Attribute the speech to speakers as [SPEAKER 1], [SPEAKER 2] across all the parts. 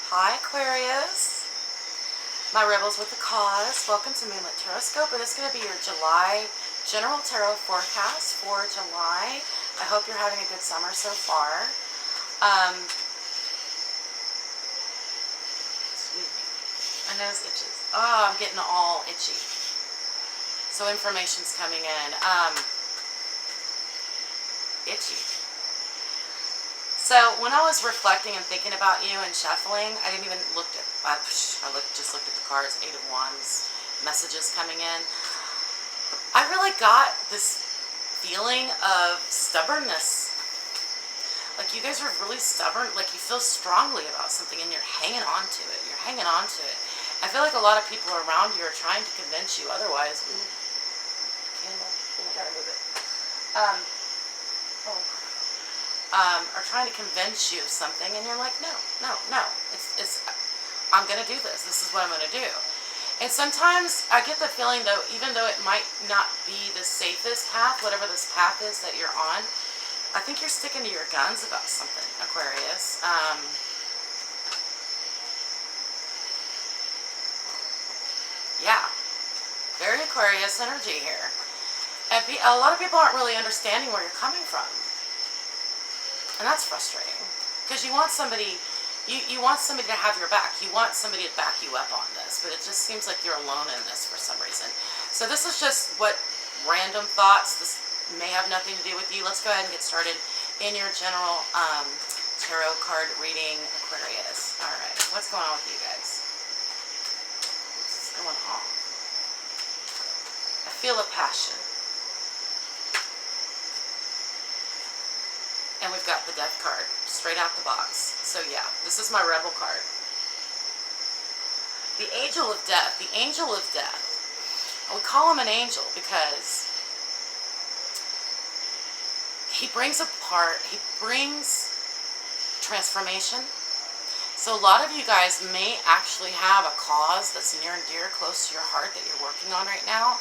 [SPEAKER 1] Hi Aquarius, my rebels with the cause. Welcome to Moonlit Tarotscope, and this is going to be your July general tarot forecast for July. I hope you're having a good summer so far. Excuse me. My nose itches. Oh, I'm getting all itchy. So information's coming in. Itchy. So when I was reflecting and thinking about you and shuffling, I didn't even look at. Just looked at the cards. 8 of Wands, messages coming in. I really got this feeling of stubbornness. Like you guys are really stubborn. Like you feel strongly about something and you're hanging on to it. You're hanging on to it. I feel like a lot of people around you are trying to convince you otherwise. Ooh, candle. Oh, I gotta move it. Are trying to convince you of something, and you're like, no. I'm gonna do this. This is what I'm gonna do. And sometimes I get the feeling, though, even though it might not be the safest path, whatever this path is that you're on, I think you're sticking to your guns about something, Aquarius. Yeah, very Aquarius energy here. And a lot of people aren't really understanding where you're coming from. And that's frustrating because you want somebody, you want somebody to have your back. You want somebody to back you up on this, but it just seems like you're alone in this for some reason. So this is just what random thoughts. This may have nothing to do with you. Let's go ahead and get started in your general tarot card reading, Aquarius. All right, what's going on with you guys? What's going on? I feel a passion. And we've got the Death card, straight out the box. So yeah, this is my Rebel card. The Angel of Death. The Angel of Death. We call him an angel because he brings transformation. So a lot of you guys may actually have a cause that's near and dear, close to your heart that you're working on right now.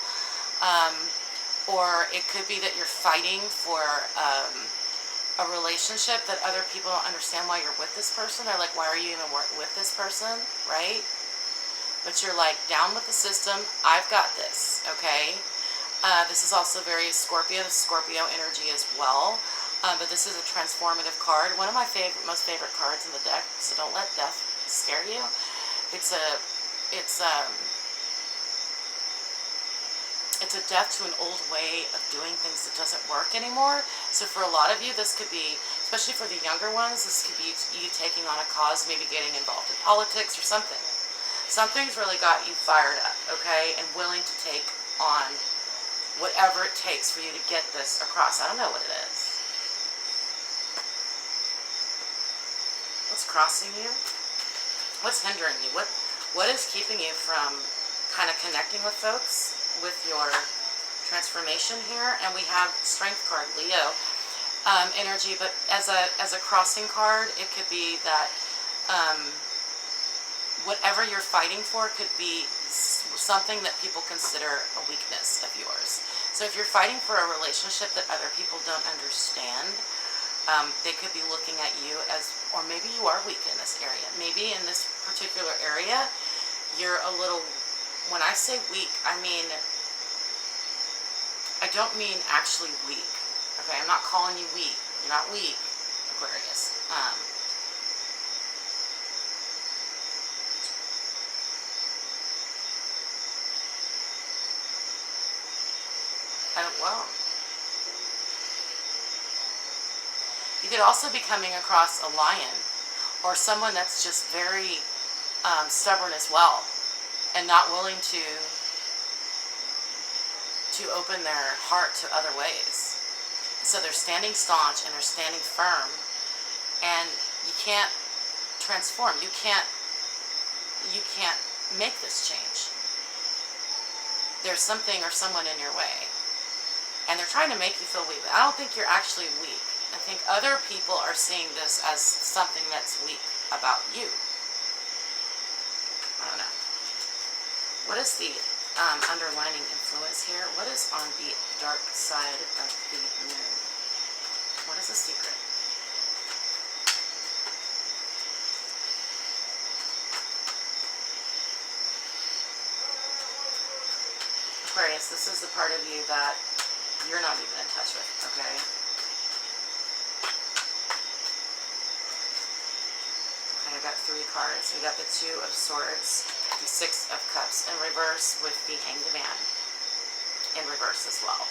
[SPEAKER 1] Or it could be that you're fighting for a relationship that other people don't understand why you're with this person. They're like, why are you even with this person, right? But you're like, down with the system, I've got this, okay? This is also very Scorpio energy as well. But this is a transformative card. One of my most favorite cards in the deck, so don't let death scare you. It's a death to an old way of doing things that doesn't work anymore. So for a lot of you, this could be, especially for the younger ones, this could be you taking on a cause, maybe getting involved in politics or something. Something's really got you fired up, okay, and willing to take on whatever it takes for you to get this across. I don't know what it is. What's crossing you? What's hindering you? What is keeping you from kind of connecting with folks with your transformation here? And we have Strength card, Leo energy, but as a crossing card, it could be that whatever you're fighting for could be something that people consider a weakness of yours. So if you're fighting for a relationship that other people don't understand, they could be looking at you as, or maybe you are weak in this area. Maybe in this particular area, you're a little, when I say weak, I don't mean actually weak. Okay, I'm not calling you weak. You're not weak, Aquarius. Well, you could also be coming across a lion or someone that's just very stubborn as well and not willing to open their heart to other ways. So they're standing staunch and they're standing firm, and you can't transform. You can't make this change. There's something or someone in your way, and they're trying to make you feel weak. But I don't think you're actually weak. I think other people are seeing this as something that's weak about you. I don't know. What is the underlining influence here? What is on the dark side of the moon? What is the secret? Aquarius, this is the part of you that you're not even in touch with, okay? Okay, I got 3 cards. We got the 2 of Swords, the 6 of Cups in reverse with the Hanged Man in reverse as well.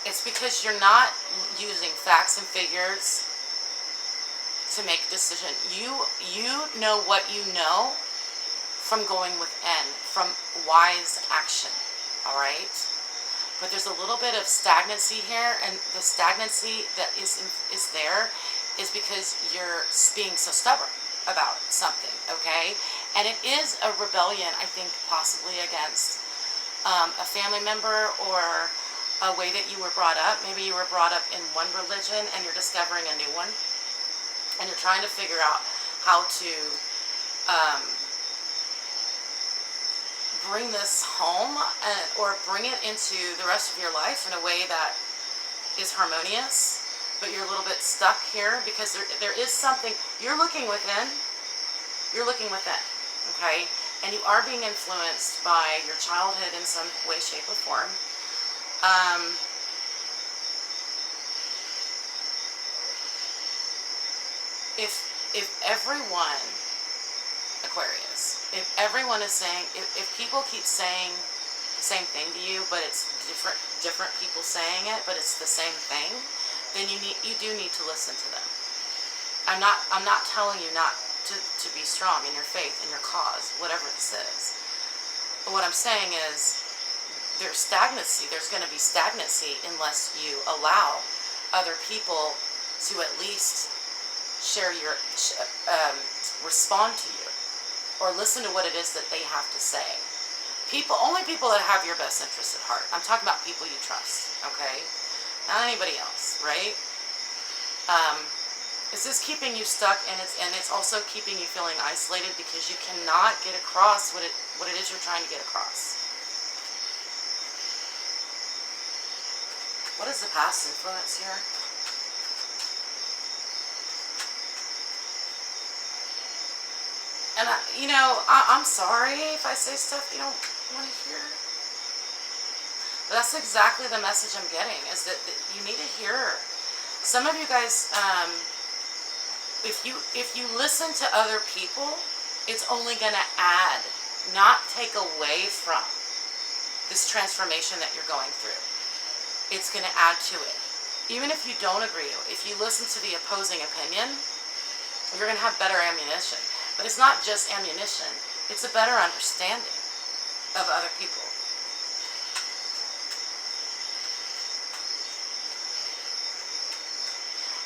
[SPEAKER 1] It's because you're not using facts and figures to make a decision. You know what you know from going within, from wise action, all right? But there's a little bit of stagnancy here, and the stagnancy that is there is because you're being so stubborn about something, okay? And it is a rebellion, I think, possibly against a family member or a way that you were brought up. Maybe you were brought up in one religion and you're discovering a new one, and you're trying to figure out how to bring this home or bring it into the rest of your life in a way that is harmonious, but you're a little bit stuck here because there is something. You're looking within, okay? And you are being influenced by your childhood in some way, shape, or form. If everyone, Aquarius, if everyone is saying, if people keep saying the same thing to you, but it's different people saying it, but it's the same thing, then you do need to listen to them. I'm not telling you not to be strong in your faith, in your cause, whatever this is. But what I'm saying is, there's stagnancy. There's going to be stagnancy unless you allow other people to at least share your, respond to you, or listen to what it is that they have to say. Only people that have your best interest at heart. I'm talking about people you trust, okay? Not anybody else, right? Is this keeping you stuck, and it's also keeping you feeling isolated because you cannot get across what it is you're trying to get across. What is the past influence here? And I'm sorry if I say stuff you don't want to hear. But that's exactly the message I'm getting, is that you need to hear. Some of you guys, if you listen to other people, it's only going to add, not take away from this transformation that you're going through. It's going to add to it. Even if you don't agree, if you listen to the opposing opinion, you're going to have better ammunition. But it's not just ammunition. It's a better understanding of other people.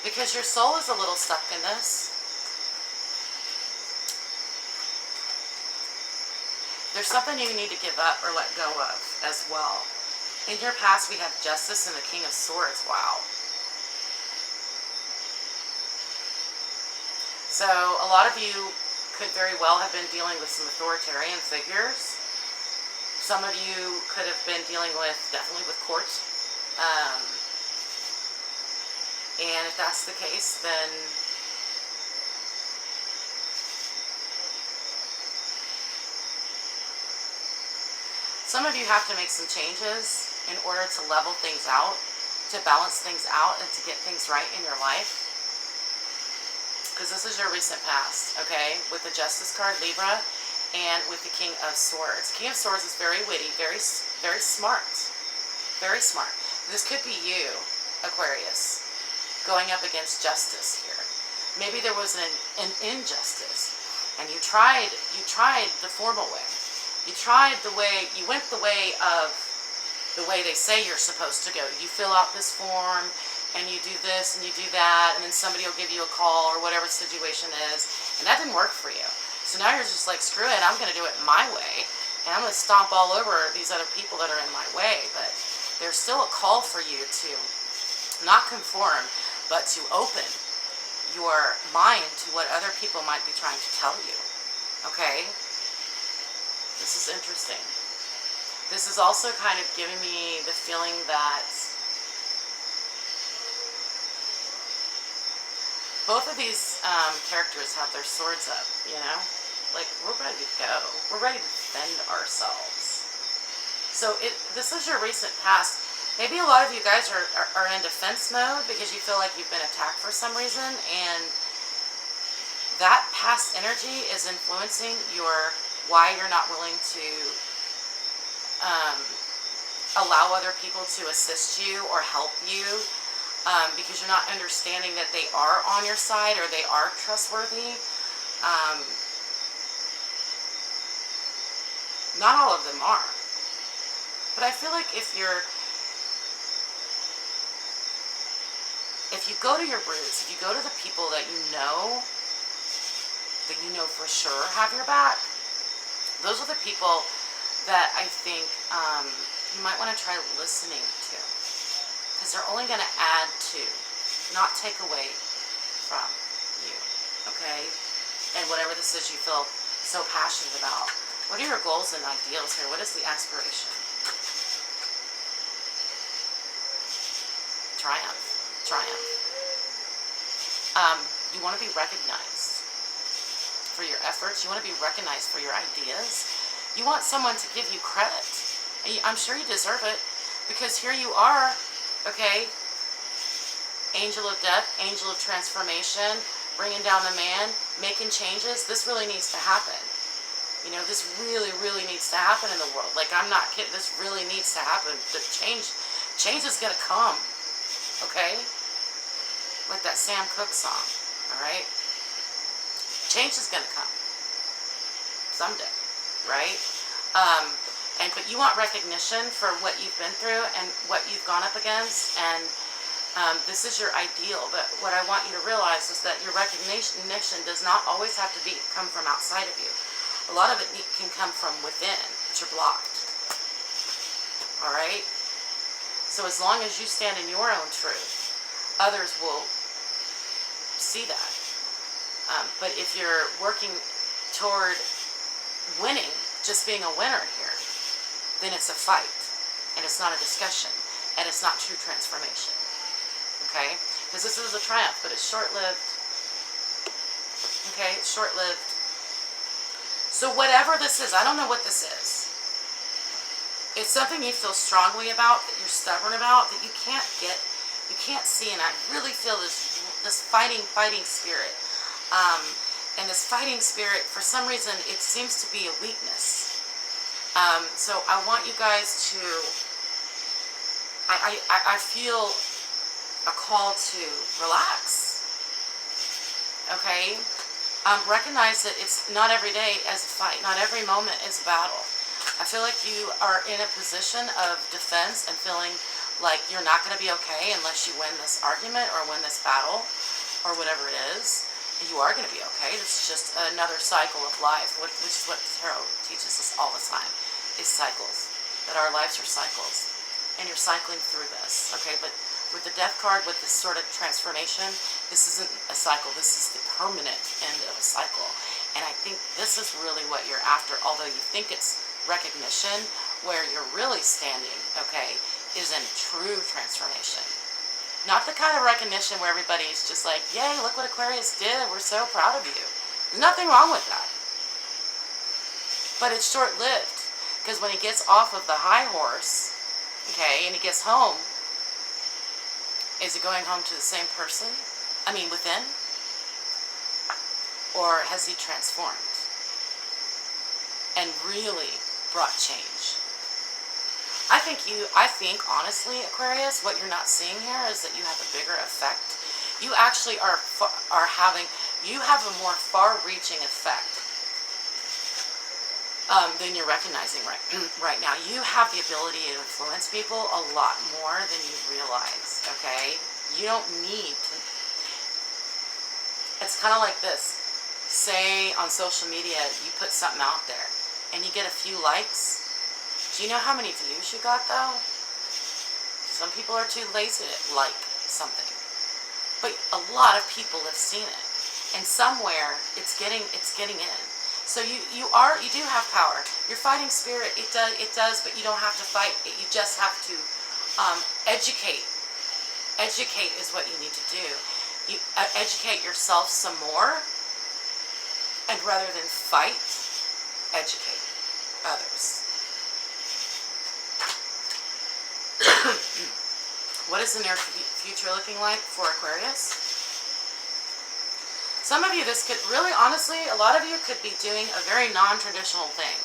[SPEAKER 1] Because your soul is a little stuck in this. There's something you need to give up or let go of as well. In your past, we have Justice and the King of Swords. Wow. So a lot of you could very well have been dealing with some authoritarian figures. Some of you could have been dealing with, definitely with court. And if that's the case, then some of you have to make some changes in order to level things out, to balance things out, and to get things right in your life. Because this is your recent past, okay? With the Justice card, Libra, and with the King of Swords. King of Swords is very witty, very smart. Very smart. This could be you, Aquarius, going up against justice here. Maybe there was an injustice, and you tried the formal way. You went the way of the way they say you're supposed to go. You fill out this form, and you do this, and you do that, and then somebody will give you a call, or whatever the situation is, and that didn't work for you. So now you're just like, screw it, I'm going to do it my way, and I'm going to stomp all over these other people that are in my way. But there's still a call for you to not conform, but to open your mind to what other people might be trying to tell you. Okay? This is interesting. This is also kind of giving me the feeling that both of these characters have their swords up, you know? Like, we're ready to go. We're ready to defend ourselves. So this is your recent past. Maybe a lot of you guys are in defense mode because you feel like you've been attacked for some reason, and that past energy is influencing why you're not willing to allow other people to assist you or help you, because you're not understanding that they are on your side or they are trustworthy. Not all of them are. But I feel like if you go to your roots, if you go to the people that you know for sure have your back, those are the people that I think you might want to try listening to. Because they're only going to add to, not take away from you. Okay? And whatever this is you feel so passionate about. What are your goals and ideals here? What is the aspiration? Triumph. Triumph. You want to be recognized for your efforts. You want to be recognized for your ideas. You want someone to give you credit. And I'm sure you deserve it, because here you are, okay? Angel of death, angel of transformation, bringing down the man, making changes. This really needs to happen. You know, this really, really needs to happen in the world. Like, I'm not kidding. This really needs to happen. The change is going to come. Okay? Like that Sam Cooke song. All right? Change is going to come. Someday. Right? But you want recognition for what you've been through and what you've gone up against. And this is your ideal. But what I want you to realize is that your recognition does not always have to come from outside of you. A lot of it can come from within, but you're blocked. Alright? So as long as you stand in your own truth, others will see that. But if you're working toward winning, just being a winner here, then it's a fight. And it's not a discussion. And it's not true transformation. Okay? Because this is a triumph, but it's short-lived. Okay? It's short-lived. So whatever this is, I don't know what this is. It's something you feel strongly about, that you're stubborn about, that you can't see, and I really feel this fighting spirit. And this fighting spirit, for some reason, it seems to be a weakness. So I want you guys to, I feel a call to relax. Okay? Recognize that it's not every day as a fight. Not every moment is a battle. I feel like you are in a position of defense and feeling like you're not going to be okay unless you win this argument or win this battle or whatever it is. You are going to be okay. It's just another cycle of life, which is what the tarot teaches us all the time, is cycles. That our lives are cycles. And you're cycling through this, okay? But with the death card, with this sort of transformation, this isn't a cycle. This is the permanent end of a cycle. And I think this is really what you're after, although you think it's recognition, where you're really standing, okay, is in true transformation. Not the kind of recognition where everybody's just like, yay, look what Aquarius did. We're so proud of you. There's nothing wrong with that. But it's short-lived. Because when he gets off of the high horse, okay, and he gets home, is he going home to the same person? I mean, within? Or has he transformed? And really brought change? I think honestly, Aquarius, what you're not seeing here is that you have a bigger effect. You actually you have a more far-reaching effect than you're recognizing right now. You have the ability to influence people a lot more than you realize, okay? You don't need to. It's kind of like this. Say on social media, you put something out there, and you get a few likes. Do you know how many views you got, though? Some people are too lazy to like something. But a lot of people have seen it. And somewhere, it's getting in. So you do have power. Your fighting spirit, it does, but you don't have to fight it. You just have to educate. Educate is what you need to do. You educate yourself some more, and rather than fight, educate others. What is the near future looking like for Aquarius? Some of you, this could really, honestly, a lot of you could be doing a very non-traditional thing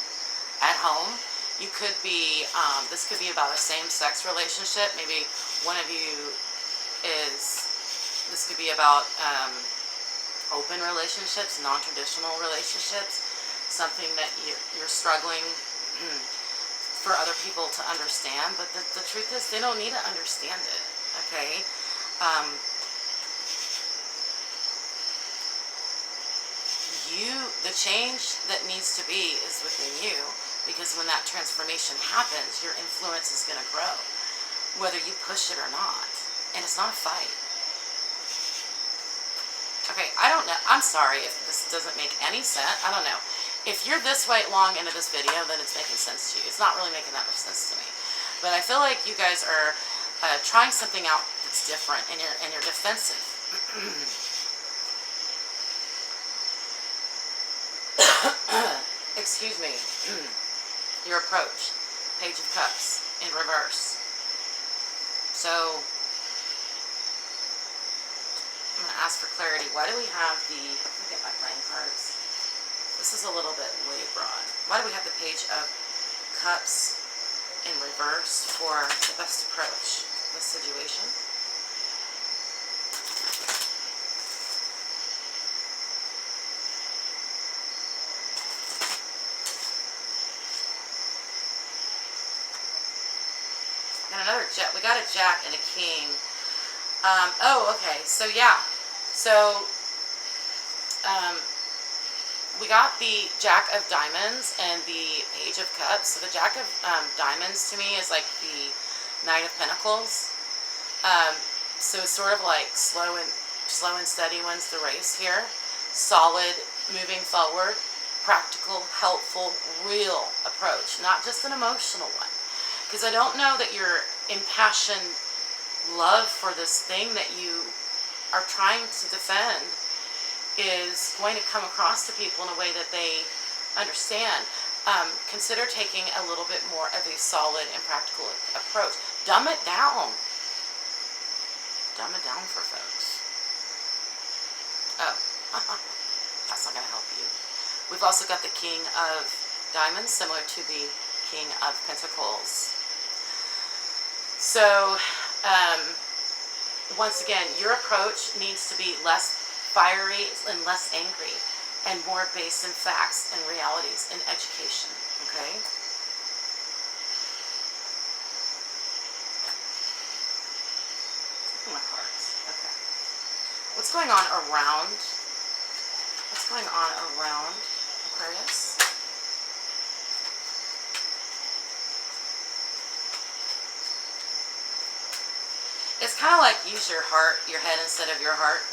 [SPEAKER 1] at home. You could be, this could be about a same-sex relationship. Maybe one of you is, this could be about open relationships, non-traditional relationships, something that you're struggling for other people to understand. But the truth is, they don't need to understand it, okay? The change that needs to be is within you, because when that transformation happens, your influence is going to grow, whether you push it or not. And it's not a fight. Okay, I don't know. I'm sorry if this doesn't make any sense. I don't know. If you're this way long into this video, then it's making sense to you. It's not really making that much sense to me. But I feel like you guys are trying something out that's different, and you're defensive. Excuse me. Your approach. Page of Cups in reverse. So, I'm going to ask for clarity. Why do we have the... Let me get my playing cards. This is a little bit way broad. Why do we have the Page of Cups in reverse for the best approach to this situation? And another Jack. We got a Jack and a King. Oh, okay. So, yeah. So, we got the Jack of Diamonds and the Page of Cups. So, the Jack of Diamonds to me is like the Knight of Pentacles. So, sort of like slow and steady wins the race here. Solid, moving forward, practical, helpful, real approach. Not just an emotional one. Because I don't know that your impassioned love for this thing that you are trying to defend is going to come across to people in a way that they understand. Consider taking a little bit more of a solid and practical approach. Dumb it down. Dumb it down for folks. Oh, that's not going to help you. We've also got the King of Diamonds, similar to the King of Pentacles. So, once again, your approach needs to be less fiery and less angry and more based in facts and realities and education, okay? My cards, okay. What's going on around Aquarius? It's kind of like use your head instead of your heart.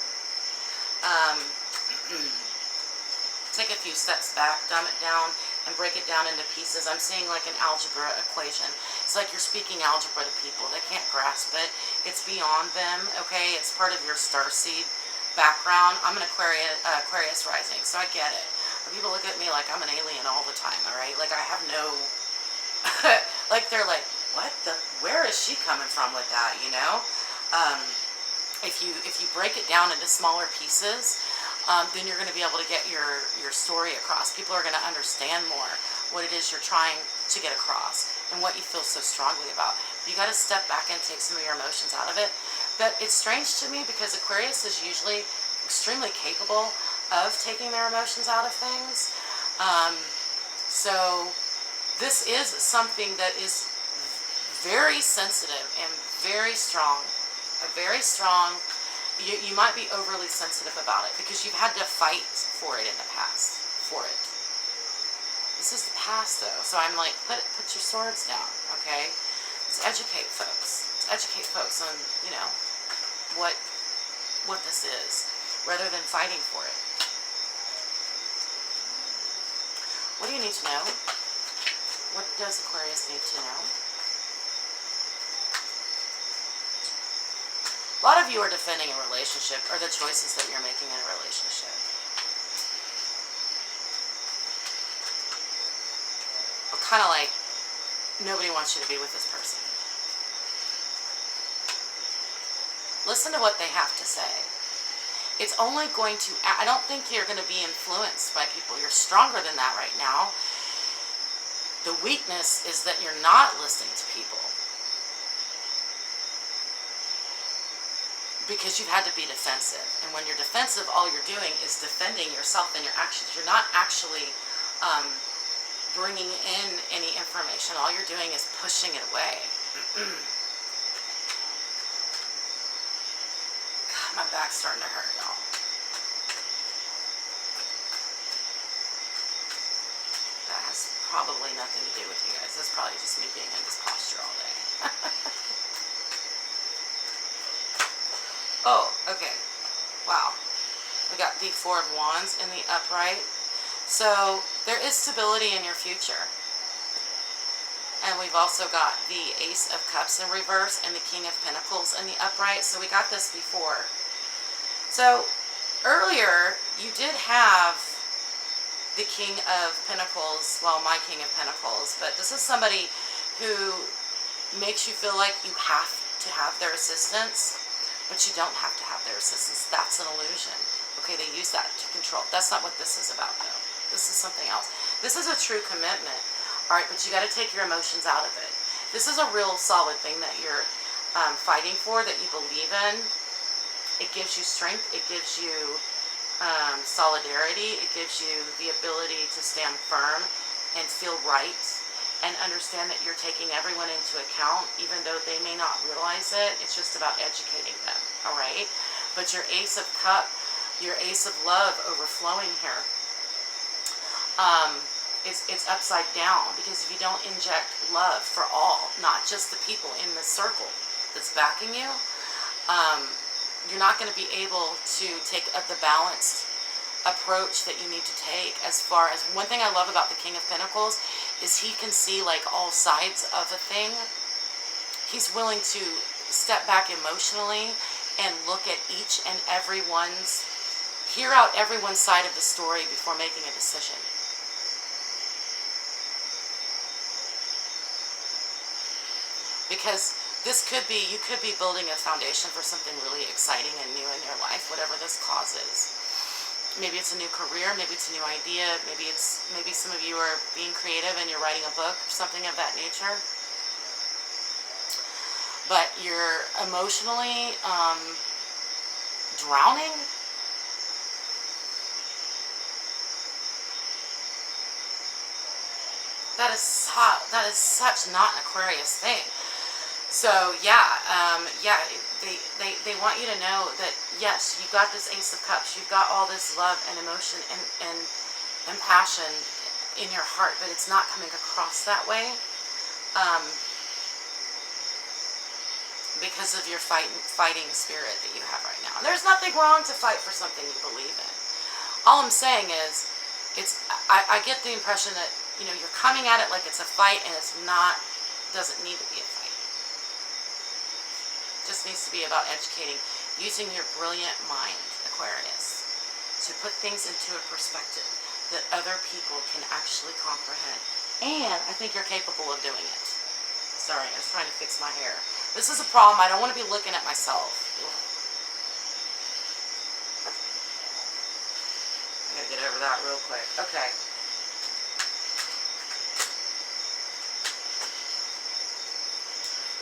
[SPEAKER 1] Take a few steps back, dumb it down, and break it down into pieces. I'm seeing like an algebra equation. It's like you're speaking algebra to people. They can't grasp it. It's beyond them, okay? It's part of your starseed background. I'm an Aquarius rising, so I get it. People look at me like I'm an alien all the time, all right? Like I have no... like they're like, what the... Where is she coming from with that, you know? If you break it down into smaller pieces, then you're going to be able to get your story across. People are going to understand more what it is you're trying to get across and what you feel so strongly about. You got to step back and take some of your emotions out of it. But it's strange to me because Aquarius is usually extremely capable of taking their emotions out of things. So this is something that is very sensitive and very strong. You might be overly sensitive about it because you've had to fight for it in the past. This is the past though, so I'm like, put your swords down, okay? Let's educate folks. Let's educate folks on, you know, what this is, rather than fighting for it. What do you need to know? What does Aquarius need to know? A lot of you are defending a relationship or the choices that you're making in a relationship. But kind of like nobody wants you to be with this person. Listen to what they have to say. It's only going to, I don't think you're going to be influenced by people. You're stronger than that right now. The weakness is that you're not listening to people. Because you've had to be defensive. And when you're defensive, all you're doing is defending yourself and your actions. You're not actually bringing in any information. All you're doing is pushing it away. God, my back's starting to hurt, y'all. That has probably nothing to do with you guys. That's probably just me being in this posture all day. Oh, okay. Wow. We got the Four of Wands in the upright. So there is stability in your future. And we've also got the Ace of Cups in reverse and the King of Pentacles in the upright. So we got this before. So earlier you did have the King of Pentacles, well, my King of Pentacles, but this is somebody who makes you feel like you have to have their assistance. But you don't have to have their assistance. That's an illusion. Okay, they use that to control. That's not what this is about, though. This is something else. This is a true commitment. All right, but you got to take your emotions out of it. This is a real solid thing that you're fighting for, that you believe in. It gives you strength. It gives you solidarity. It gives you the ability to stand firm and feel right. And understand that you're taking everyone into account, even though they may not realize it. It's just about educating them, all right? But your Ace of Cups, your Ace of Love overflowing here, it's upside down, because if you don't inject love for all, not just the people in the circle that's backing you, you're not going to be able to take the balanced approach that you need to take. As far as, one thing I love about the King of Pentacles is he can see like all sides of a thing. He's willing to step back emotionally and look at each and everyone's, hear out everyone's side of the story before making a decision. Because this could be, you could be building a foundation for something really exciting and new in your life, whatever this cause is. Maybe it's a new career, maybe it's a new idea, maybe some of you are being creative and you're writing a book, something of that nature. But you're emotionally drowning. That is such not an Aquarius thing. So yeah, they want you to know that yes, you've got this Ace of Cups, you've got all this love and emotion and passion in your heart, but it's not coming across that way because of your fighting spirit that you have right now. And there's nothing wrong to fight for something you believe in. All I'm saying is, I get the impression that, you know, you're coming at it like it's a fight, and it's not. Doesn't need to be a fight. Just needs to be about educating, using your brilliant mind, Aquarius, to put things into a perspective that other people can actually comprehend. And I think you're capable of doing it. Sorry, I was trying to fix my hair. This is a problem. I don't want to be looking at myself. I gotta get over that real quick. Okay.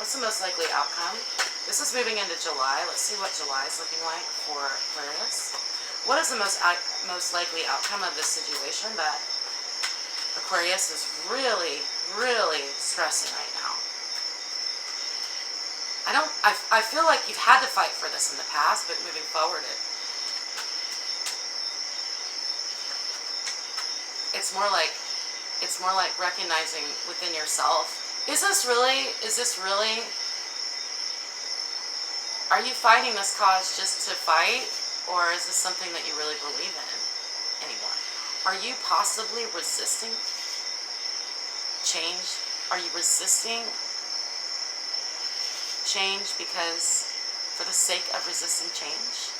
[SPEAKER 1] What's the most likely outcome? This is moving into July. Let's see what July is looking like for Aquarius. What is the most likely outcome of this situation that Aquarius is really, really stressing right now? I feel like you've had to fight for this in the past, but moving forward, it's more like recognizing within yourself. Is this really, are you fighting this cause just to fight, or is this something that you really believe in anymore? Are you possibly resisting change? Are you resisting change because for the sake of resisting change.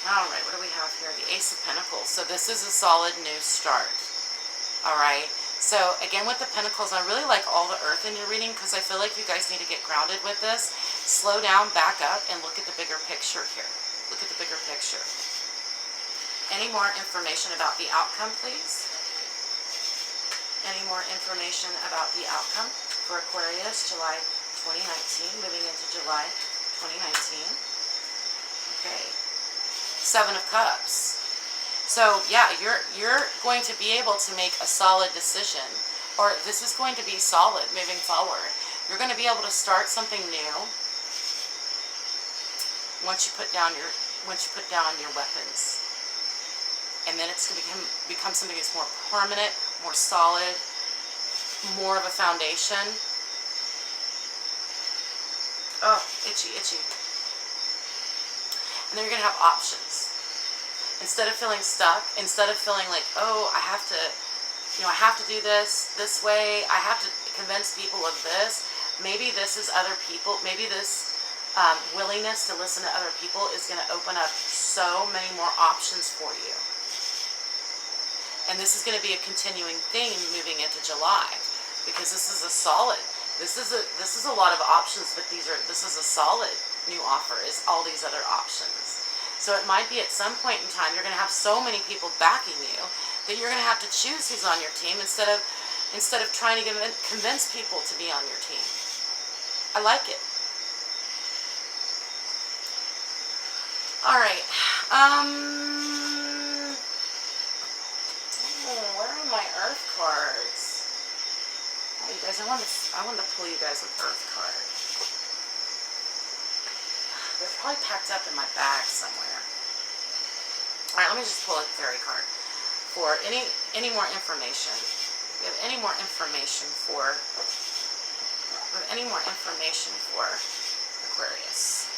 [SPEAKER 1] Alright, what do we have here? The Ace of Pentacles. So this is a solid new start. Alright, so again with the Pentacles, I really like all the earth in your reading because I feel like you guys need to get grounded with this. Slow down, back up, and look at the bigger picture here. Look at the bigger picture. Any more information about the outcome, please? Any more information about the outcome for Aquarius, July 2019, moving into July 2019? Okay. 7 of Cups. So yeah, you're going to be able to make a solid decision, or this is going to be solid moving forward. You're going to be able to start something new once you put down your weapons, and then it's going to become something that's more permanent, more solid, more of a foundation. Oh, itchy, itchy. And then you're going to have options. Instead of feeling stuck, instead of feeling like, oh, I have to do this way, I have to convince people of this, maybe this is other people, maybe this willingness to listen to other people is going to open up so many more options for you. And this is going to be a continuing theme moving into July, because this is a solid, this is a lot of options, but this is a solid new offer, is all these other options. So it might be at some point in time you're going to have so many people backing you that you're going to have to choose who's on your team instead of trying to convince people to be on your team. I like it. All right. Where are my Earth cards? Oh, you guys, I want to pull you guys an Earth card. They're probably packed up in my bag somewhere. All right, let me just pull a fairy card for any more information. If you have any more information for Aquarius.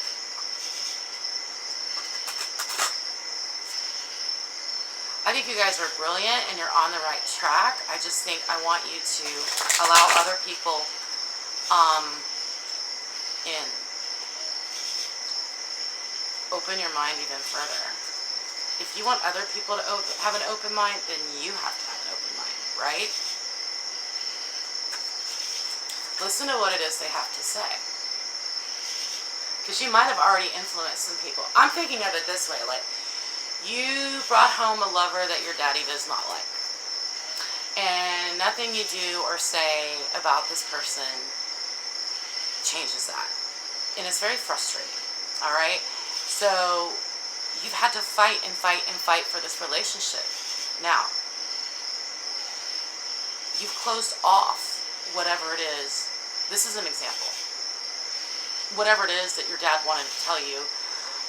[SPEAKER 1] I think you guys are brilliant and you're on the right track. I just think I want you to allow other people in. Open your mind even further. If you want other people to have an open mind, then you have to have an open mind, right? Listen to what it is they have to say. Because you might have already influenced some people. I'm thinking of it this way, like, you brought home a lover that your daddy does not like. And nothing you do or say about this person changes that. And it's very frustrating, all right? So you've had to fight and fight and fight for this relationship. Now, you've closed off whatever it is. This is an example. Whatever it is that your dad wanted to tell you,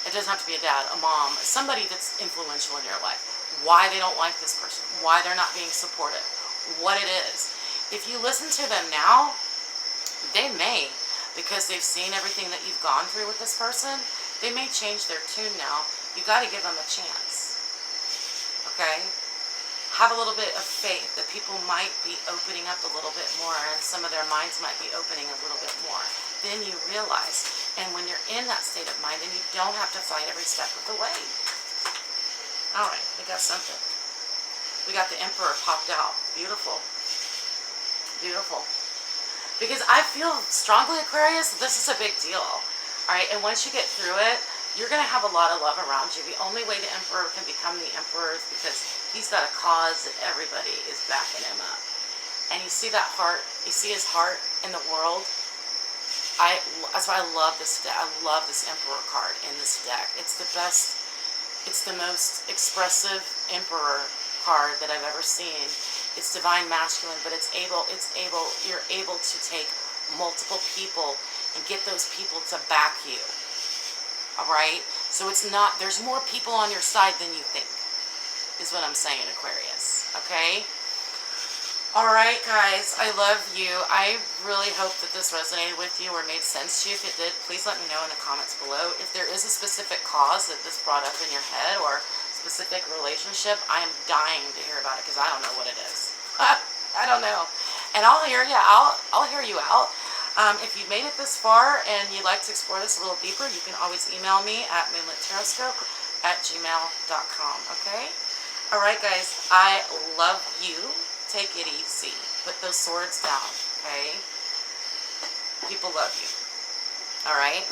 [SPEAKER 1] it doesn't have to be a dad, a mom, somebody that's influential in your life. Why they don't like this person, why they're not being supportive, what it is. If you listen to them now, they may, because they've seen everything that you've gone through with this person, they may change their tune now. You got to give them a chance. Okay? Have a little bit of faith that people might be opening up a little bit more, and some of their minds might be opening a little bit more. Then you realize, and when you're in that state of mind, then you don't have to fight every step of the way. All right, we got something. We got the Emperor popped out. Beautiful. Beautiful. Because I feel strongly, Aquarius, this is a big deal. All right, and once you get through it, you're going to have a lot of love around you. The only way the Emperor can become the Emperor is because he's got a cause that everybody is backing him up. And you see that heart, you see his heart in the world. That's why I love this deck. I love this Emperor card in this deck. It's the best, it's the most expressive Emperor card that I've ever seen. It's divine masculine, but you're able to take multiple people and get those people to back you. All right? So it's not, there's more people on your side than you think, is what I'm saying, Aquarius. Okay? Alright guys, I love you. I really hope that this resonated with you or made sense to you. If it did, please let me know in the comments below. If there is a specific cause that this brought up in your head or specific relationship, I am dying to hear about it because I don't know what it is. I don't know. And I'll hear you. I'll hear you out. If you made it this far and you'd like to explore this a little deeper, you can always email me at moonlittarotscope@gmail.com. Okay? Alright guys, I love you. Take it easy. Put those swords down, okay? People love you. Alright?